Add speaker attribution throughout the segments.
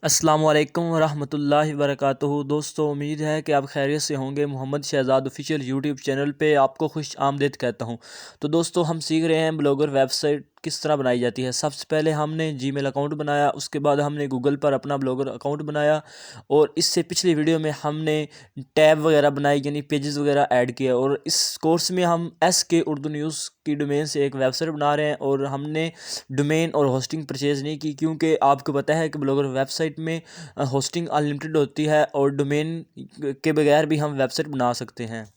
Speaker 1: अस्सलाम वालेकुम रहमतुल्लाहि वबरकातुहू। दोस्तों, उम्मीद है कि आप खैरियत से होंगे। Mohammad Shahzad official YouTube channel पे आपको खुश आमदीद कहता हूँ। तो दोस्तों, हम सीख रहे हैं ब्लॉगर वेबसाइट किस तरह बनाई जाती है। सबसे पहले हमने जीमेल अकाउंट बनाया, उसके बाद हमने गूगल पर अपना ब्लॉगर अकाउंट बनाया और इससे पिछली वीडियो में हमने टैब वगैरह बनाई, यानी पेजेस वगैरह ऐड किया। और इस कोर्स में हम SK उर्दू न्यूज़ की डोमेन से एक वेबसाइट बना रहे हैं और हमने डोमेन और होस्टिंग परचेज़ नहीं की, क्योंकि आपको पता है कि ब्लॉगर वेबसाइट में होस्टिंग अनलिमिटेड होती है और डोमेन के बगैर भी हम वेबसाइट बना सकते हैं।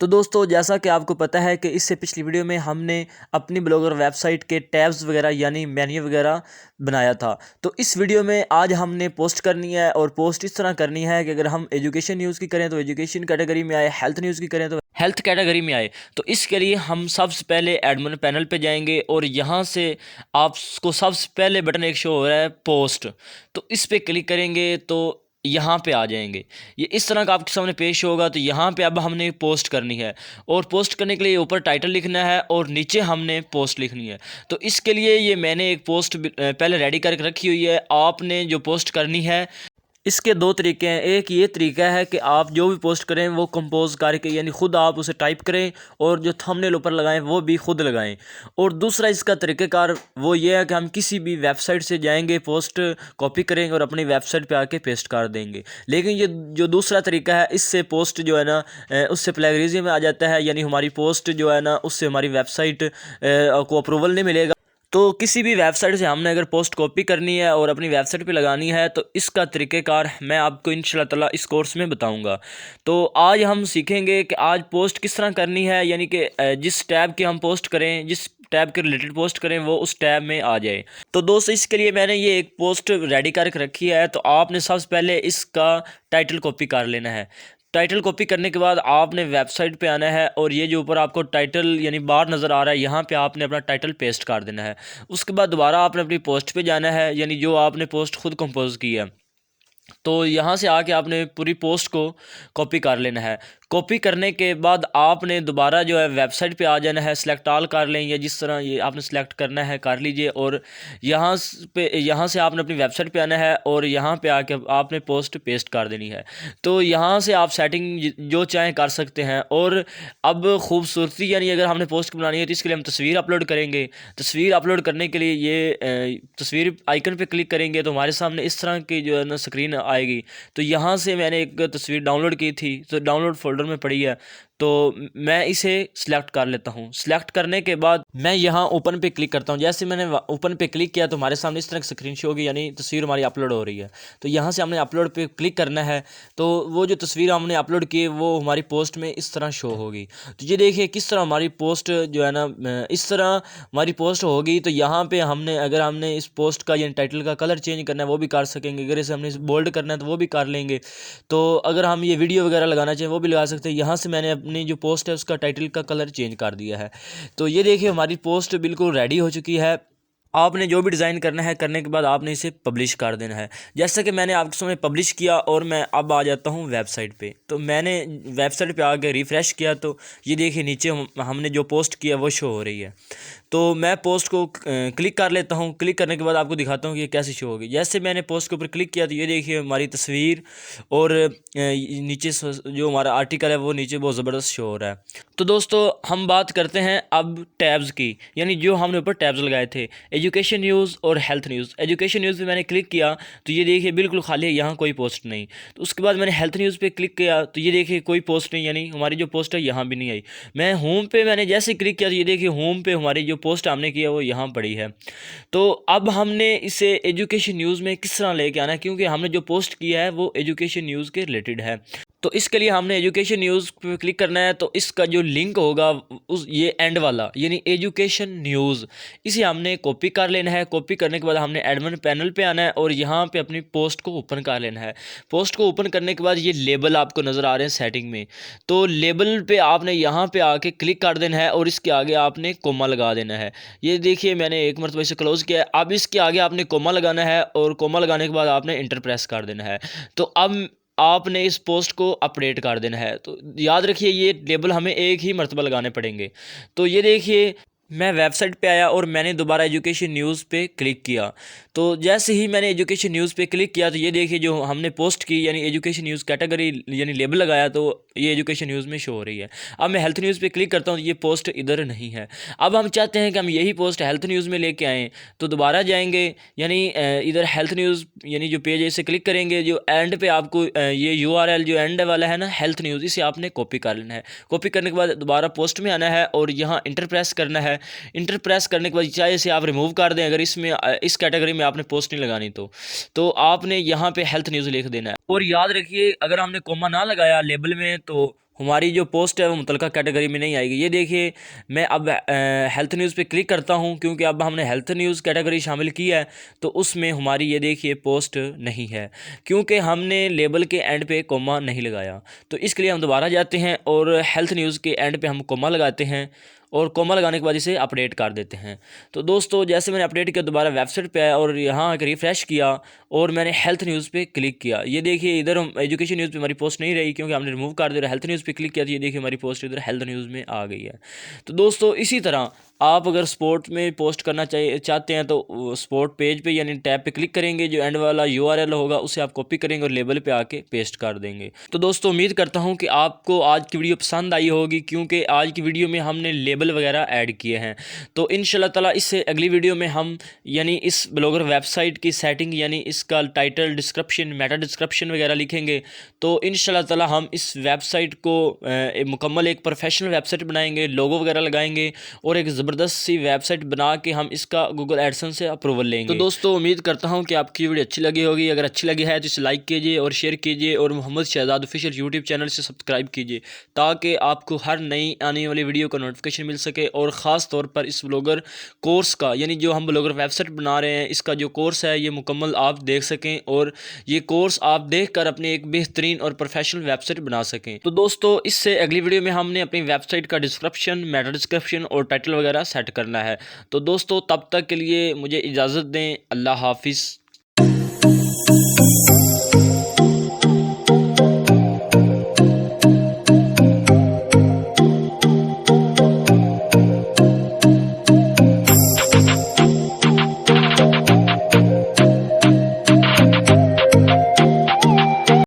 Speaker 1: तो दोस्तों, जैसा कि आपको पता है कि इससे पिछली वीडियो में हमने अपनी ब्लॉगर वेबसाइट के टैब्स वगैरह यानी मेन्यू वगैरह बनाया था। तो इस वीडियो में आज हमने पोस्ट करनी है और पोस्ट इस तरह करनी है कि अगर हम एजुकेशन न्यूज़ की करें तो एजुकेशन कैटेगरी में आए, हेल्थ न्यूज़ की करें तो हेल्थ कैटेगरी में आए। तो इसके लिए हम सबसे पहले एडमिन पैनल पे जाएंगे और यहाँ से आपको सबसे पहले बटन एक शो हो रहा है पोस्ट, तो इस पर क्लिक करेंगे तो यहाँ पे आ जाएंगे। ये इस तरह का आपके सामने पेश होगा। तो यहाँ पे अब हमने पोस्ट करनी है और पोस्ट करने के लिए ऊपर टाइटल लिखना है और नीचे हमने पोस्ट लिखनी है। तो इसके लिए ये मैंने एक पोस्ट पहले रेडी करके रखी हुई है। आपने जो पोस्ट करनी है, इसके दो तरीके हैं। एक ये तरीका है कि आप जो भी पोस्ट करें वो कंपोज करके, यानी ख़ुद आप उसे टाइप करें और जो थंबनेल ऊपर लगाएं वो भी खुद लगाएं। और दूसरा इसका तरीक़ेकार वो ये है कि हम किसी भी वेबसाइट से जाएंगे, पोस्ट कॉपी करेंगे और अपनी वेबसाइट पे आके पेस्ट कर देंगे। लेकिन ये जो दूसरा तरीका है, इससे पोस्ट जो है ना उससे प्लेगरिज्म में आ जाता है, यानी हमारी पोस्ट जो है ना उससे हमारी वेबसाइट को अप्रूवल नहीं मिलेगा। तो किसी भी वेबसाइट से हमने अगर पोस्ट कॉपी करनी है और अपनी वेबसाइट पे लगानी है तो इसका तरीक़ेकार मैं आपको इंशाल्लाह ताला इस कोर्स में बताऊंगा। तो आज हम सीखेंगे कि आज पोस्ट किस तरह करनी है, यानी कि जिस टैब की हम पोस्ट करें, जिस टैब के रिलेटेड पोस्ट करें वो उस टैब में आ जाए। तो दोस्तों, इसके लिए मैंने ये एक पोस्ट रेडी करके रखी है। तो आपने सबसे पहले इसका टाइटल कॉपी कर लेना है। टाइटल कॉपी करने के बाद आपने वेबसाइट पे आना है और ये जो ऊपर आपको टाइटल यानी बार नज़र आ रहा है, यहाँ पे आपने अपना टाइटल पेस्ट कर देना है। उसके बाद दोबारा आपने अपनी पोस्ट पे जाना है, यानी जो आपने पोस्ट खुद कंपोज की है। तो यहाँ से आके आपने पूरी पोस्ट को कॉपी कर लेना है। कॉपी करने के बाद आपने दोबारा जो है वेबसाइट पे आ जाना है। सेलेक्ट ऑल कर लें या जिस तरह ये आपने सेलेक्ट करना है कर लीजिए और यहाँ से आपने अपनी वेबसाइट पे आना है और यहाँ पे आके आपने पोस्ट पेस्ट कर देनी है। तो यहाँ से आप सेटिंग जो चाहें कर सकते हैं। और अब खूबसूरती, यानी अगर हमने पोस्ट बनानी है तो इसके लिए हम तस्वीर अपलोड करेंगे। तस्वीर अपलोड करने के लिए ये तस्वीर आइकन पे क्लिक करेंगे तो हमारे सामने इस तरह की जो है ना स्क्रीन आएगी। तो यहाँ से मैंने एक तस्वीर डाउनलोड की थी, तो डाउनलोड फोल्डर में पड़ी है, तो मैं इसे सिलेक्ट कर लेता हूँ। सिलेक्ट करने के बाद मैं यहाँ ओपन पे क्लिक करता हूँ। जैसे मैंने ओपन पे क्लिक किया तो हमारे सामने इस तरह की स्क्रीन शो होगी, यानी तस्वीर हमारी अपलोड हो रही है। तो यहाँ से हमने अपलोड पे क्लिक करना है। तो वो जो तस्वीर हमने अपलोड की वो हमारी पोस्ट में इस तरह शो होगी। तो ये देखिए किस तरह हमारी पोस्ट जो है ना इस तरह हमारी पोस्ट होगी। तो यहाँ पे हमने अगर हमने इस पोस्ट का यानी टाइटल का कलर चेंज करना है वो भी कर सकेंगे। अगर इसे हमने बोल्ड करना है तो वो भी कर लेंगे। तो अगर हम ये वीडियो वगैरह लगाना चाहें वो भी लगा सकते हैं। यहाँ से मैंने अपनी जो पोस्ट है उसका टाइटल का कलर चेंज कर दिया है। तो ये देखिए हमारी पोस्ट बिल्कुल रेडी हो चुकी है। आपने जो भी डिज़ाइन करना है करने के बाद आपने इसे पब्लिश कर देना है। जैसा कि मैंने आपके सामने पब्लिश किया और मैं अब आ जाता हूँ वेबसाइट पे। तो मैंने वेबसाइट पे आके रिफ़्रेश किया तो ये देखिए नीचे हमने जो पोस्ट किया वो शो हो रही है। तो मैं पोस्ट को क्लिक कर लेता हूँ। क्लिक करने के बाद आपको दिखाता हूँ कि ये कैसे शो होगी। जैसे मैंने पोस्ट के ऊपर क्लिक किया तो ये देखिए हमारी तस्वीर और नीचे जो हमारा आर्टिकल है वो नीचे बहुत ज़बरदस्त शो हो रहा है। तो दोस्तों, हम बात करते हैं अब टैब्स की, यानी जो हमने ऊपर टैब्स लगाए थे, एजुकेशन न्यूज़ और हेल्थ न्यूज़। एजुकेशन न्यूज़ पे मैंने क्लिक किया तो ये देखिए बिल्कुल खाली है, यहाँ कोई पोस्ट नहीं। तो उसके बाद मैंने हेल्थ न्यूज़ पे क्लिक किया तो ये देखिए कोई पोस्ट नहीं, यानी हमारी जो पोस्ट है यहाँ भी नहीं आई। मैं होम पे मैंने जैसे क्लिक किया तो ये देखिए होम पे हमारी जो पोस्ट हमने किया वो यहाँ पड़ी है। तो अब हमने इसे एजुकेशन न्यूज़ में किस तरह लेके आना है, क्योंकि हमने जो पोस्ट किया है वो एजुकेशन न्यूज़ के रिलेटेड है। तो इसके लिए हमने एजुकेशन न्यूज़ पे क्लिक करना है। तो इसका जो लिंक होगा उस ये एंड वाला यानी एजुकेशन न्यूज़, इसे हमने कॉपी कर लेना है। कॉपी करने के बाद हमने एडमिन पैनल पे आना है और यहाँ पे अपनी पोस्ट को ओपन कर लेना है। पोस्ट को ओपन करने के बाद ये लेबल आपको नज़र आ रहे हैं सेटिंग में, तो लेबल पे आपने यहाँ पे आके क्लिक कर देना है और इसके आगे आपने कोमा लगा देना है। ये देखिए मैंने एक मरतबा इसे क्लोज़ किया है। अब इसके आगे आपने कोमा लगाना है और कोमा लगाने के बाद आपने इंटर प्रेस कर देना है। तो अब आपने इस पोस्ट को अपडेट कर देना है। तो याद रखिए ये लेबल हमें एक ही मरतबा लगाने पड़ेंगे। तो ये देखिए मैं वेबसाइट पे आया और मैंने दोबारा एजुकेशन न्यूज़ पे क्लिक किया। तो जैसे ही मैंने एजुकेशन न्यूज़ पे क्लिक किया तो ये देखिए जो हमने पोस्ट की यानी एजुकेशन न्यूज़ कैटेगरी यानी लेबल लगाया तो ये एजुकेशन न्यूज़ में शो हो रही है। अब मैं हेल्थ न्यूज़ पे क्लिक करता हूँ तो ये पोस्ट इधर नहीं है। अब हम चाहते हैं कि हम यही पोस्ट हेल्थ न्यूज़ में लेके आएँ, तो दोबारा जाएंगे यानी इधर हेल्थ न्यूज़ यानी जो पेज है इसे क्लिक करेंगे, जो एंड पे आपको ये URL जो एंड वाला है ना हेल्थ न्यूज़, इसे आपने कॉपी कर लेना है। कॉपी करने के बाद दोबारा पोस्ट में आना है और यहाँ इंटर प्रेस करना है। इंटर प्रेस करने के बाद चाहे इसे आप रिमूव कर दें, अगर इसमें इस कैटेगरी में आपने पोस्ट नहीं लगानी तो आपने यहाँ पे हेल्थ न्यूज़ लिख देना है। और याद रखिए अगर हमने कॉमा ना लगाया लेबल में तो हमारी जो पोस्ट है वो मुतलका कैटेगरी में नहीं आएगी। ये देखिए मैं अब हेल्थ न्यूज़ पे क्लिक करता हूँ क्योंकि अब हमने हेल्थ न्यूज़ कैटेगरी शामिल की है, तो उसमें हमारी ये देखिए पोस्ट नहीं है क्योंकि हमने लेबल के एंड पे कोमा नहीं लगाया। तो इसके लिए हम दोबारा जाते हैं और हेल्थ न्यूज़ के एंड पे हम कोमा लगाते हैं और कोमा लगाने के बाद इसे अपडेट कर देते हैं। तो दोस्तों जैसे मैंने अपडेट किया दोबारा वेबसाइट पे आया और यहाँ आकर रिफ़्रेश किया और मैंने हेल्थ न्यूज़ पे क्लिक किया। ये देखिए इधर हम एजुकेशन न्यूज़ पे हमारी पोस्ट नहीं रही क्योंकि हमने रिमूव कर दिया। हेल्थ न्यूज़ पे क्लिक किया तो ये देखिए हमारी पोस्ट इधर हेल्थ न्यूज़ में आ गई है। तो दोस्तों इसी तरह आप अगर स्पोर्ट में पोस्ट करना चाहते हैं तो स्पोर्ट पेज पे यानी टैब पे क्लिक करेंगे, जो एंड वाला URL होगा उसे आप कॉपी करेंगे और लेबल पे आके पेस्ट कर देंगे। तो दोस्तों उम्मीद करता हूँ कि आपको आज की वीडियो पसंद आई होगी क्योंकि आज की वीडियो में हमने लेबल वगैरह ऐड किए हैं। तो इंशाल्लाह ताला इससे अगली वीडियो में हम यानी इस ब्लॉगर वेबसाइट की सेटिंग यानी इसका टाइटल डिस्क्रिप्शन मेटा डिस्क्रिप्शन वगैरह लिखेंगे। तो इंशाल्लाह ताला हम इस वेबसाइट को मुकम्मल एक प्रोफेशनल वेबसाइट बनाएंगे, लोगो वगैरह लगाएंगे और एक ज़बरदस्त सी वेबसाइट बना के हम इसका गूगल एडसेंस से अप्रूवल लेंगे। तो दोस्तों उम्मीद करता हूँ कि आपकी वीडियो अच्छी लगी होगी। अगर अच्छी लगी है तो इसे लाइक कीजिए और शेयर कीजिए और Mohammad Shahzad official YouTube channel से सब्सक्राइब कीजिए ताकि आपको हर नई आने वाली वीडियो का नोटिफिकेशन मिल सके। और ख़ास तौर पर इस ब्लॉगर कोर्स का यानी जो हम ब्लॉगर वेबसाइट बना रहे हैं इसका जो कोर्स है ये मुकम्मल आप देख सकें और ये कोर्स आप देख कर अपने एक बेहतरीन और प्रोफेशनल वेबसाइट बना सकें। तो दोस्तों इससे अगली वीडियो में हमने अपनी वेबसाइट का डिस्क्रिप्शन मेटा डिस्क्रिप्शन और टाइटल वगैरह सेट करना है। तो दोस्तों तब तक के लिए मुझे इजाज़त दें। अल्लाह हाफिज़।